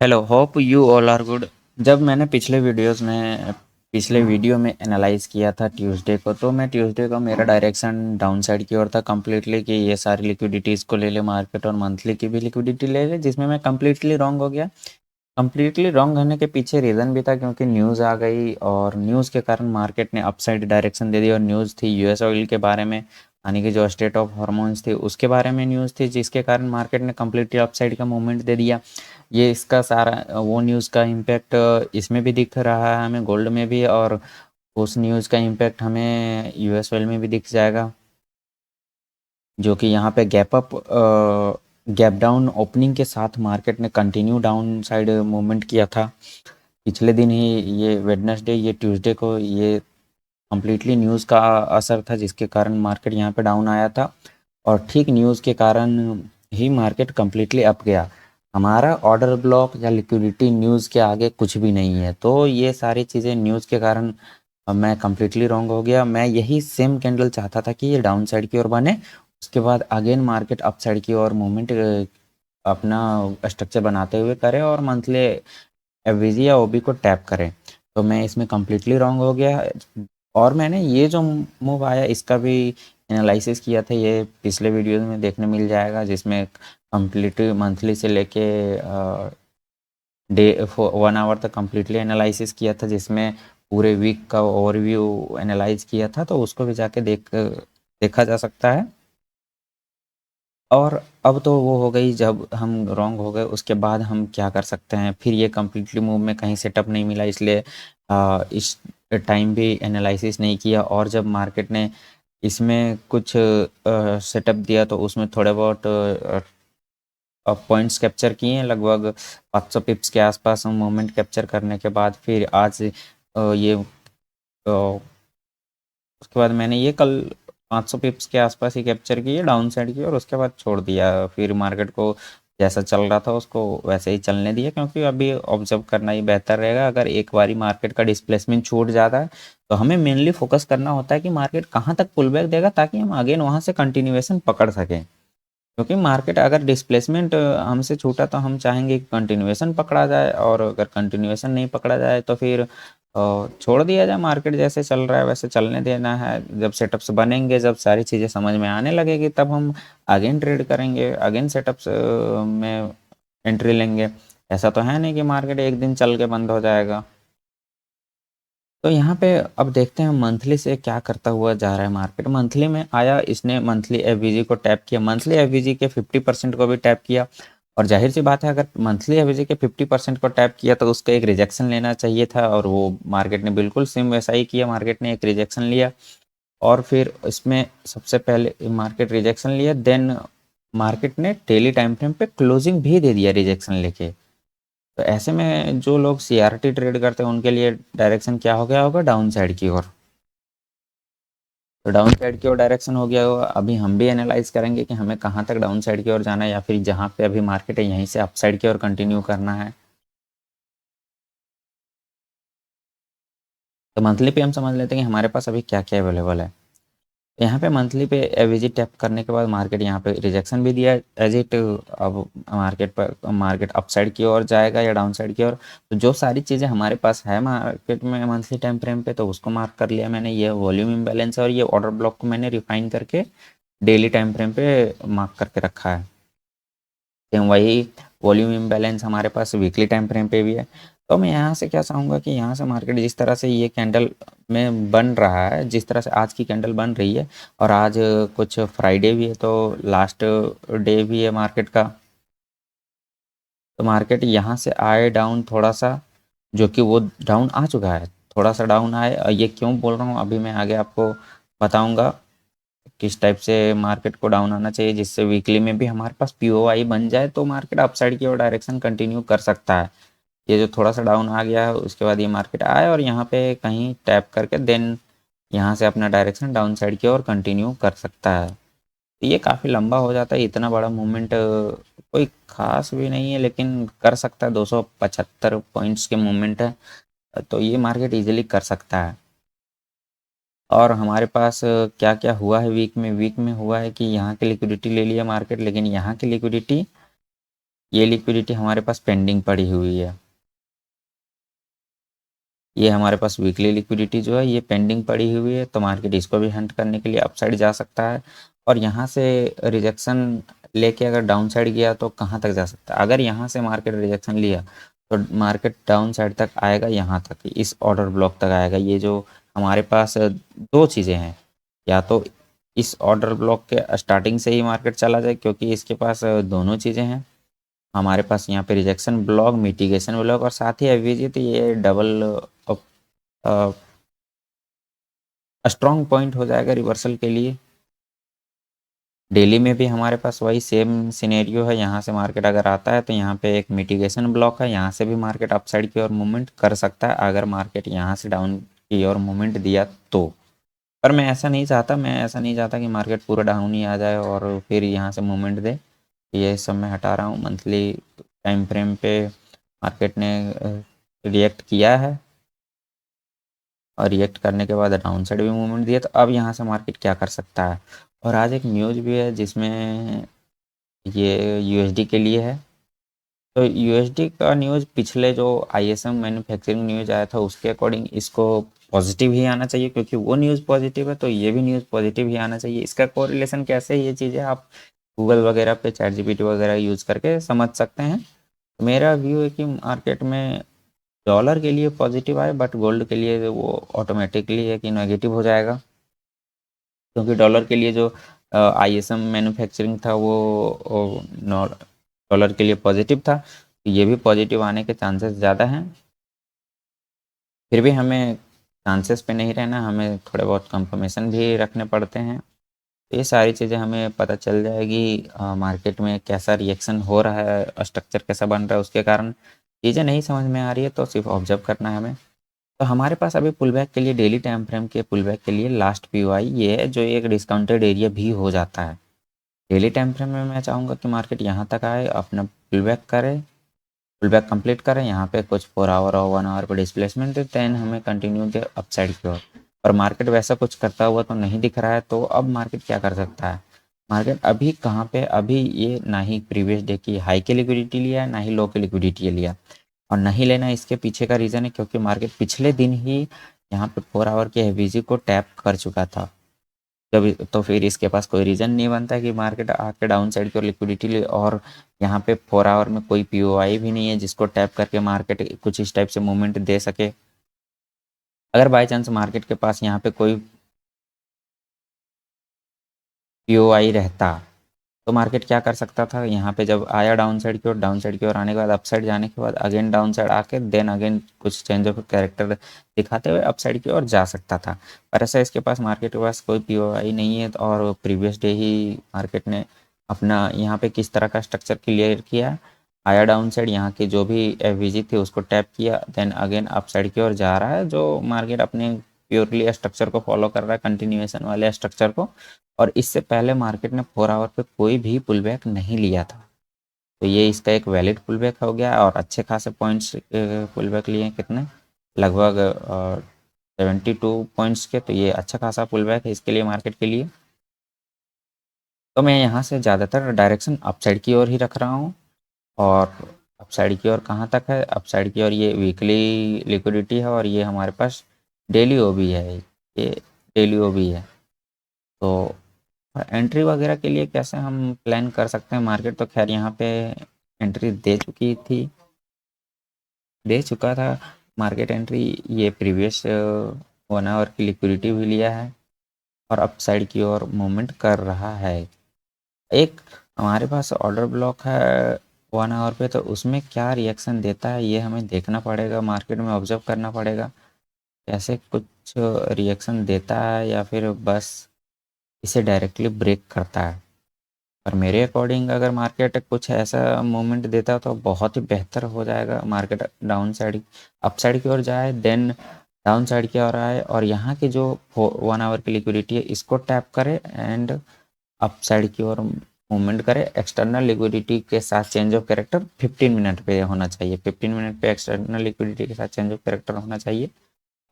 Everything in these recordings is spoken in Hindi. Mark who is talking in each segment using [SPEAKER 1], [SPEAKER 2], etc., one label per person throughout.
[SPEAKER 1] Hello, hope you all are good. जब मैंने पिछले वीडियो में एनालाइज किया था ट्यूसडे को, तो मैं ट्यूसडे को मेरा डायरेक्शन डाउन साइड की ओर था कम्प्लीटली, कि ये सारी लिक्विडिटीज़ को ले ले मार्केट और मंथली की भी लिक्विडिटी ले ले, जिसमें मैं कम्प्लीटली रॉन्ग हो गया। कम्प्लीटली रॉन्ग होने के पीछे रीज़न भी था, क्योंकि न्यूज़ आ गई और न्यूज़ के कारण मार्केट ने अपसाइड डायरेक्शन दे दी। और न्यूज़ थी यूएस ऑयल के बारे में, यानी कि जो स्टेट ऑफ हार्मोन्स थी उसके बारे में न्यूज़ थी, जिसके कारण मार्केट ने कम्प्लीटली अपसाइड का मूवमेंट दे दिया। ये इसका सारा वो न्यूज़ का इम्पैक्ट इसमें भी दिख रहा है हमें, गोल्ड में भी, और उस न्यूज़ का इम्पैक्ट हमें यूएस ऑयल में भी दिख जाएगा, जो कि यहाँ पे गैप डाउन ओपनिंग के साथ मार्केट ने कंटिन्यू डाउन साइड मूवमेंट किया था। पिछले दिन ही, ये वेडनेसडे, ये ट्यूसडे को, ये कम्प्लीटली न्यूज़ का असर था, जिसके कारण मार्केट यहाँ पे डाउन आया था। और ठीक न्यूज़ के कारण ही मार्केट कम्प्लीटली अप गया। हमारा ऑर्डर ब्लॉक या लिक्विडिटी न्यूज़ के आगे कुछ भी नहीं है। तो ये सारी चीज़ें न्यूज़ के कारण मैं कम्प्लीटली रॉन्ग हो गया। मैं यही सेम कैंडल चाहता था कि ये डाउन साइड की ओर बने, उसके बाद अगेन मार्केट अप साइड की ओर मूवमेंट अपना स्ट्रक्चर बनाते हुए करे और मंथली एफवीजी या ओबी को टैप करें। तो मैं इसमें कम्प्लीटली रॉन्ग हो गया। और मैंने ये जो मूव आया इसका भी एनालिसिस किया था, ये पिछले वीडियोस में देखने मिल जाएगा, जिसमें कम्प्लीट मंथली से लेके डे 1 आवर तक कम्प्लीटली एनालिसिस किया था, जिसमें पूरे वीक का ओवरव्यू एनालाइज किया था। तो उसको भी जाके देखा जा सकता है। और अब तो वो हो गई, जब हम रॉन्ग हो गए उसके बाद हम क्या कर सकते हैं। फिर ये कम्प्लीटली मूव में कहीं सेटअप नहीं मिला, इसलिए इस टाइम भी एनालिसिस नहीं किया। और जब मार्केट ने इसमें कुछ सेटअप दिया, तो उसमें थोड़े बहुत पॉइंट्स कैप्चर किए हैं, लगभग 500 पिप्स के आसपास मूवमेंट कैप्चर करने के बाद फिर आज ये उसके बाद मैंने ये कल 500 पिप्स के आसपास ही कैप्चर किए डाउन साइड की, और उसके बाद छोड़ दिया। फिर मार्केट को जैसा चल रहा था उसको वैसे ही चलने दिया, क्योंकि अभी ऑब्जर्व करना ही बेहतर रहेगा। अगर एक बारी मार्केट का डिस्प्लेसमेंट छूट जाता है, तो हमें मेनली फोकस करना होता है कि मार्केट कहाँ तक पुल बैक देगा, ताकि हम अगेन वहाँ से कंटिन्यूएशन पकड़ सकें। क्योंकि मार्केट अगर डिस्प्लेसमेंट हमसे छूटा, तो हम चाहेंगे कि कंटिन्यूएशन पकड़ा जाए, और अगर कंटिन्यूएशन नहीं पकड़ा जाए तो फिर छोड़ दिया जाए। मार्केट जैसे चल रहा है वैसे चलने देना है। जब सेटअप्स बनेंगे, जब सारी चीज़ें समझ में आने लगेगी, तब हम अगेन ट्रेड करेंगे, अगेन सेटअप्स में एंट्री लेंगे। ऐसा तो है नहीं कि मार्केट एक दिन चल के बंद हो जाएगा। तो यहाँ पे अब देखते हैं मंथली से क्या करता हुआ जा रहा है मार्केट। मंथली में आया, इसने मंथली एफवीजी को टैप किया, मंथली एफवीजी के 50% को भी टैप किया। और जाहिर सी बात है, अगर मंथली एफवीजी के 50% को टैप किया, तो उसका एक रिजेक्शन लेना चाहिए था, और वो मार्केट ने बिल्कुल सेम वैसा ही किया। मार्केट ने एक रिजेक्शन लिया, और फिर इसमें सबसे पहले मार्केट रिजेक्शन लिया, देन मार्केट ने डेली टाइम फ्रेम पे क्लोजिंग भी दे दिया रिजेक्शन लेके। तो ऐसे में जो लोग सीआरटी ट्रेड करते हैं, उनके लिए डायरेक्शन क्या हो गया होगा, डाउन साइड की ओर। तो डाउन साइड की ओर डायरेक्शन हो गया होगा। अभी हम भी एनालाइज करेंगे कि हमें कहाँ तक डाउन साइड की ओर जाना है, या फिर जहाँ पे अभी मार्केट है यहीं से अप साइड की ओर कंटिन्यू करना है। तो मंथली पे हम समझ लेते हैं कि हमारे पास अभी क्या क्या अवेलेबल है। यहाँ पे मंथली पे एवरेज टैप करने के बाद मार्केट यहाँ पे रिजेक्शन भी दिया एज इट। अब मार्केट अप साइड की ओर जाएगा या डाउन साइड की ओर। तो जो सारी चीज़ें हमारे पास है मार्केट में मंथली टाइम फ्रेम पे, तो उसको मार्क कर लिया मैंने। ये वॉल्यूम इम्बैलेंस और ये ऑर्डर ब्लॉक को मैंने रिफाइन करके डेली टाइम फ्रेम पे मार्क करके रखा है। सेम वही वॉल्यूम इम्बैलेंस हमारे पास वीकली टाइम फ्रेम पे भी है। तो मैं यहाँ से क्या चाहूँगा कि यहाँ से मार्केट जिस तरह से ये कैंडल में बन रहा है, जिस तरह से आज की कैंडल बन रही है, और आज कुछ फ्राइडे भी है, तो लास्ट डे भी है मार्केट का। तो मार्केट यहाँ से आए डाउन थोड़ा सा, जो कि वो डाउन आ चुका है, थोड़ा सा डाउन आए। और ये क्यों बोल रहा हूँ अभी मैं आगे आपको बताऊँगा, किस टाइप से मार्केट को डाउन आना चाहिए, जिससे वीकली में भी हमारे पास पीओआई बन जाए, तो मार्केट अपसाइड की ओर डायरेक्शन कंटिन्यू कर सकता है। ये जो थोड़ा सा डाउन आ गया है, उसके बाद ये मार्केट आए और यहाँ पे कहीं टैप करके देन यहाँ से अपना डायरेक्शन डाउन साइड की ओर कंटिन्यू कर सकता है। तो ये काफ़ी लंबा हो जाता है, इतना बड़ा मूवमेंट कोई खास भी नहीं है, लेकिन कर सकता है। 275 पॉइंट्स के मूवमेंट है, तो ये मार्केट इजीली कर सकता है। और हमारे पास क्या क्या हुआ है वीक में हुआ है कि यहाँ की लिक्विडिटी ले लिया मार्केट, लेकिन यहाँ की लिक्विडिटी ये लिक्विडिटी हमारे पास पेंडिंग पड़ी हुई है। ये हमारे पास वीकली लिक्विडिटी जो है ये पेंडिंग पड़ी हुई है, तो मार्केट इसको भी हंट करने के लिए अपसाइड जा सकता है। और यहाँ से रिजेक्शन लेके अगर डाउन साइड गया तो कहाँ तक जा सकता है? अगर यहाँ से मार्केट रिजेक्शन लिया तो मार्केट डाउन साइड तक आएगा, यहाँ तक, इस ऑर्डर ब्लॉक तक आएगा। ये जो हमारे पास दो चीज़ें हैं, या तो इस ऑर्डर ब्लॉक के स्टार्टिंग से ही मार्केट चला जाए, क्योंकि इसके पास दोनों चीज़ें हैं। हमारे पास यहाँ पे रिजेक्शन ब्लॉक, मिटिगेशन ब्लॉक और साथ ही एवीजी, तो ये डबल स्ट्रॉन्ग पॉइंट हो जाएगा रिवर्सल के लिए। डेली में भी हमारे पास वही सेम सिनेरियो है। यहाँ से मार्केट अगर आता है तो यहाँ पे एक मिटिगेशन ब्लॉक है, यहाँ से भी मार्केट अपसाइड की ओर मूवमेंट कर सकता है अगर मार्केट यहाँ से डाउन की ओर मूवमेंट दिया तो। पर मैं ऐसा नहीं चाहता, कि मार्केट पूरा डाउन ही आ जाए और फिर यहाँ से मूवमेंट दे। ये सब मैं हटा रहा हूँ। मंथली टाइम फ्रेम पे मार्केट ने रिएक्ट किया है, और रिएक्ट करने के बाद डाउन साइड भी मूवमेंट दिया, तो अब यहाँ से मार्केट क्या कर सकता है। और आज एक न्यूज़ भी है जिसमें ये यूएसडी के लिए है। तो यूएसडी का न्यूज़ पिछले जो आईएसएम मैन्युफैक्चरिंग न्यूज़ आया था उसके अकॉर्डिंग इसको पॉजिटिव ही आना चाहिए, क्योंकि वो न्यूज़ पॉजिटिव है तो ये भी न्यूज़ पॉजिटिव ही आना चाहिए। इसका कोरिलेशन कैसे है, ये चीज़ें आप गूगल वगैरह पे चैट जीपीटी वगैरह यूज़ करके समझ सकते हैं। तो मेरा व्यू है कि मार्केट में डॉलर के लिए पॉजिटिव आए, बट गोल्ड के लिए वो ऑटोमेटिकली है कि नेगेटिव हो जाएगा, क्योंकि डॉलर के लिए जो आईएसएम मैन्युफैक्चरिंग था वो डॉलर के लिए पॉजिटिव था, तो ये भी पॉजिटिव आने के चांसेस ज़्यादा हैं। फिर भी हमें चांसेस पे नहीं रहना, हमें थोड़े बहुत कंफर्मेशन भी रखने पड़ते हैं। तो ये सारी चीज़ें हमें पता चल जाएगी मार्केट में कैसा रिएक्शन हो रहा है, स्ट्रक्चर कैसा बन रहा है, उसके कारण चीज़ें नहीं समझ में आ रही है तो सिर्फ ऑब्जर्व करना है हमें। तो हमारे पास अभी पुल बैक के लिए, डेली टाइम फ्रेम के पुल बैक के लिए लास्ट पीओआई ये है, जो एक डिस्काउंटेड एरिया भी हो जाता है। डेली टाइम फ्रेम में मैं चाहूँगा कि मार्केट यहाँ तक आए, अपना पुल बैक करे, पुल बैक कंप्लीट करें, यहाँ पे कुछ 4 आवर और 1 आवर पर डिस्प्लेसमेंट दे, देन हमें कंटिन्यू दे अपसाइड की ओर। और मार्केट वैसा कुछ करता हुआ तो नहीं दिख रहा है, तो अब मार्केट क्या कर सकता है? मार्केट अभी कहाँ पे, अभी ये ना ही प्रीवियस डे की हाई की लिक्विडिटी लिया है, ना ही लो की लिक्विडिटी लिया। और नहीं लेना इसके पीछे का रीज़न है क्योंकि मार्केट पिछले दिन ही यहाँ पे 4 आवर के एवीजी को टैप कर चुका था। जब तो फिर इसके पास कोई रीज़न नहीं बनता है कि मार्केट आके डाउन साइड की ओर लिक्विडिटी ले, और यहाँ पे 4 आवर में कोई पीओआई भी नहीं है जिसको टैप करके मार्केट कुछ इस टाइप से मूवमेंट दे सके। अगर बाई चांस मार्केट के पास यहाँ पे कोई पीओआई रहता तो मार्केट क्या कर सकता था? यहाँ पे जब आया डाउन साइड की ओर, डाउन साइड की ओर आने के बाद अपसाइड जाने के बाद अगेन डाउन साइड आके देन अगेन कुछ चेंज ऑफ कैरेक्टर दिखाते हुए अपसाइड की ओर जा सकता था। पर ऐसा इसके पास, मार्केट के पास कोई पीओआई नहीं है, और प्रीवियस डे ही मार्केट ने अपना यहाँ पे किस तरह का स्ट्रक्चर क्लियर किया, आया डाउन साइड, यहाँ की जो भी एफवीजी थी उसको टैप किया, देन अगेन अपसाइड की ओर जा रहा है, जो मार्केट अपने प्योरली स्ट्रक्चर को फॉलो कर रहा है, कंटिन्यूएशन वाले स्ट्रक्चर को। और इससे पहले मार्केट ने 4 आवर पे कोई भी पुल बैक नहीं लिया था, तो ये इसका एक वैलिड पुल बैक हो गया, और अच्छे खासे पॉइंट्स पुल बैक लिए हैं, कितने, लगभग 72 पॉइंट्स के। तो ये अच्छा खासा पुल बैक है इसके लिए, मार्केट के लिए। तो मैं यहाँ से ज़्यादातर डायरेक्शन अपसाइड की ओर ही रख रहा हूँ। और अपसाइड की ओर कहाँ तक है? अपसाइड की ओर ये वीकली लिक्विडिटी है, और ये हमारे पास डेली ओबी है, ये डेली ओबी है। तो एंट्री वगैरह के लिए कैसे हम प्लान कर सकते हैं? मार्केट तो खैर यहाँ पे एंट्री दे चुकी थी, दे चुका था मार्केट एंट्री। ये प्रीवियस 1 आवर की लिक्विडिटी भी लिया है, और अपसाइड की ओर मूवमेंट कर रहा है। एक हमारे पास ऑर्डर ब्लॉक है 1 आवर पे, तो उसमें क्या रिएक्शन देता है ये हमें देखना पड़ेगा, मार्केट में ऑब्जर्व करना पड़ेगा कैसे कुछ रिएक्शन देता है, या फिर बस इसे डायरेक्टली ब्रेक करता है। पर मेरे अकॉर्डिंग अगर मार्केट कुछ ऐसा मोमेंट देता तो बहुत ही बेहतर हो जाएगा। Market down side, up side की ओर जाए, देन डाउन साइड की ओर आए, और यहाँ की जो 1 आवर की लिक्विडिटी है इसको टैप करे, एंड अप साइड की ओर मूवमेंट करे। एक्सटर्नल लिक्विडिटी के साथ चेंज ऑफ कैरेक्टर 15 मिनट पे होना चाहिए, 15 मिनट पे एक्सटर्नल लिक्विडिटी के साथ चेंज ऑफ कैरेक्टर होना चाहिए,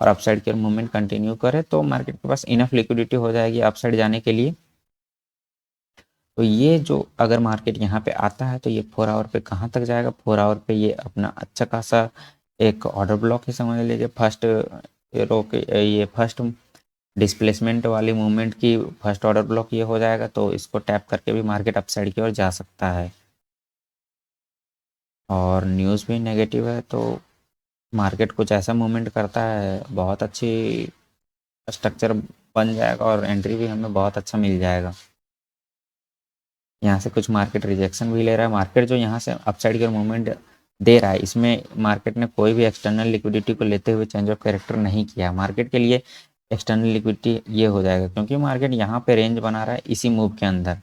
[SPEAKER 1] और अप साइड की ओर मूवमेंट कंटिन्यू करे, तो मार्केट के पास इनफ लिक्विडिटी हो जाएगी अप साइड जाने के लिए। तो ये जो अगर मार्केट यहाँ पे आता है तो ये 4 आवर पे कहाँ तक जाएगा, 4 आवर पे ये अपना अच्छा खासा एक ऑर्डर ब्लॉक ही समझ लीजिए। फर्स्ट रो के ये फर्स्ट डिस्प्लेसमेंट वाली मूवमेंट की फर्स्ट ऑर्डर ब्लॉक ये हो जाएगा, तो इसको टैप करके भी मार्केट अपसाइड की ओर जा सकता है। और न्यूज़ भी नेगेटिव है तो मार्केट कुछ ऐसा मूवमेंट करता है, बहुत अच्छी स्ट्रक्चर बन जाएगा और एंट्री भी हमें बहुत अच्छा मिल जाएगा। यहाँ से कुछ मार्केट रिजेक्शन भी ले रहा है। मार्केट जो यहाँ से अपसाइड की ओर मूवमेंट दे रहा है, इसमें मार्केट ने कोई भी एक्सटर्नल लिक्विडिटी को लेते हुए चेंज ऑफ कैरेक्टर नहीं किया। मार्केट के लिए एक्सटर्नल लिक्विडिटी ये हो जाएगा क्योंकि मार्केट यहाँ पे रेंज बना रहा है इसी मूव के अंदर।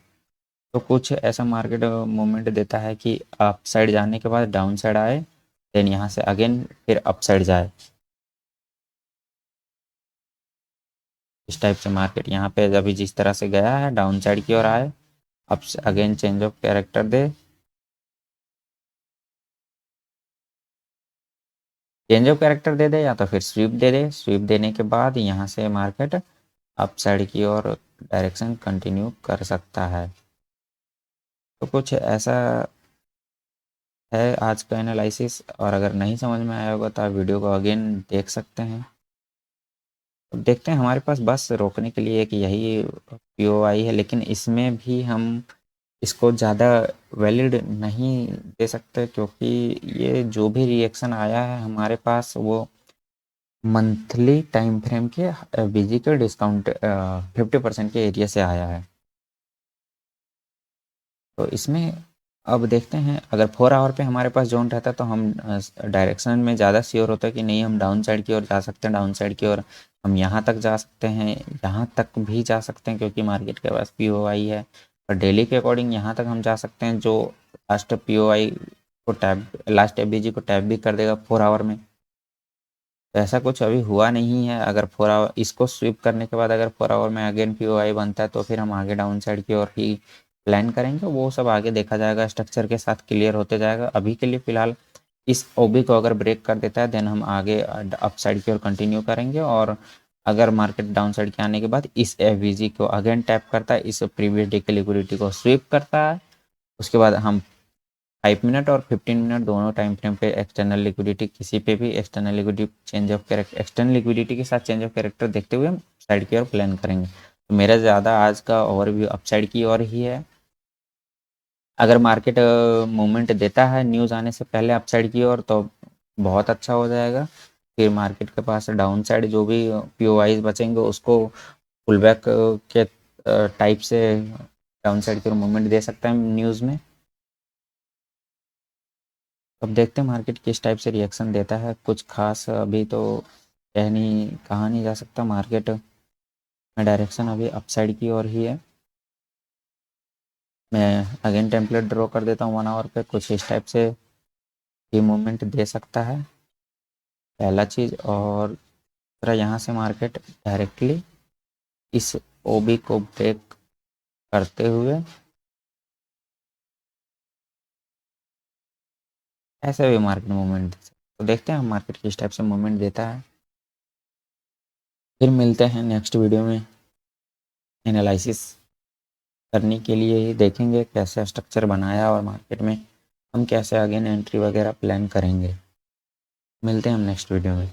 [SPEAKER 1] तो कुछ ऐसा मार्केट मूवमेंट देता है कि अप साइड जाने के बाद डाउन साइड आए, देन यहाँ से अगेन फिर अप साइड जाए। इस टाइप से मार्केट यहाँ पे अभी जिस तरह से गया है डाउन साइड की ओर आए, अब अगेन चेंज ऑफ कैरेक्टर दे, चेंज ऑफ कैरेक्टर दे दे या तो फिर स्वीप दे दे। स्वीप देने के बाद यहाँ से मार्केट अप साइड की ओर डायरेक्शन कंटिन्यू कर सकता है। तो कुछ ऐसा है आज का एनालिसिस, और अगर नहीं समझ में आया होगा तो आप वीडियो को अगेन देख सकते हैं। तो देखते हैं, हमारे पास बस रोकने के लिए एक यही पीओआई है, लेकिन इसमें भी हम इसको ज़्यादा वैलिड नहीं दे सकते क्योंकि ये जो भी रिएक्शन आया है हमारे पास वो मंथली टाइम फ्रेम के बीजी के डिस्काउंट 50% के एरिया से आया है। तो इसमें अब देखते हैं, अगर 4 आवर पे हमारे पास जोन रहता तो हम डायरेक्शन में ज़्यादा श्योर होता कि नहीं हम डाउन साइड की ओर जा सकते हैं, डाउन साइड की ओर हम यहाँ तक जा सकते हैं, यहाँ तक भी जा सकते हैं क्योंकि मार्केट के पास पीओआई है। और डेली के अकॉर्डिंग यहाँ तक हम जा सकते हैं जो लास्ट पीओआई को टैप, लास्ट एफबीजी को टैप भी कर देगा 4 आवर में। तो ऐसा कुछ अभी हुआ नहीं है। अगर 4 आवर इसको स्वीप करने के बाद अगर 4 आवर में अगेन पीओआई बनता है तो फिर हम आगे डाउन साइड की ओर ही प्लान करेंगे। वो सब आगे देखा जाएगा, स्ट्रक्चर के साथ क्लियर होते जाएगा। अभी के लिए फ़िलहाल इस ओबी को अगर ब्रेक कर देता है देन हम आगे अप साइड की ओर कंटिन्यू करेंगे। और अगर मार्केट डाउन साइड के आने के बाद इस एफवीजी को अगेन टैप करता है, इस प्रीवियस डे की लिक्विडिटी को स्वीप करता है, उसके बाद हम 5 मिनट और 15 मिनट दोनों टाइम फ्रेम पे एक्सटर्नल लिक्विडिटी, किसी पे भी external liquidity change of character, external liquidity के साथ चेंज ऑफ कैरेक्टर देखते हुए हम साइड की ओर प्लान करेंगे। तो मेरा ज़्यादा आज का ओवरव्यू अपसाइड की ओर ही है। अगर मार्केट मूवमेंट देता है न्यूज़ आने से पहले अपसाइड की ओर तो बहुत अच्छा हो जाएगा। फिर मार्केट के पास डाउन साइड जो भी पीओआईज बचेंगे उसको पुल बैक के टाइप से डाउन साइड की ओर मूवमेंट दे सकता है न्यूज़ में। अब देखते हैं मार्केट किस टाइप से रिएक्शन देता है। कुछ खास अभी तो कहा नहीं जा सकता। मार्केट में डायरेक्शन अभी अपसाइड की ओर ही है। मैं अगेन टेम्पलेट ड्रॉ कर देता हूँ 1 आवर पे, कुछ इस टाइप से भी मूवमेंट दे सकता है, पहला चीज़। और दूसरा, यहाँ से मार्केट डायरेक्टली इस ओबी को ब्रेक करते हुए ऐसे भी मार्केट मूवमेंट दे सकता है। तो देखते हैं हम मार्केट किस टाइप से मूवमेंट देता है। फिर मिलते हैं नेक्स्ट वीडियो में। एनालिसिस करने के लिए ही देखेंगे कैसे स्ट्रक्चर बनाया और मार्केट में हम कैसे अगेन एंट्री वगैरह प्लान करेंगे। मिलते हैं हम नेक्स्ट वीडियो में।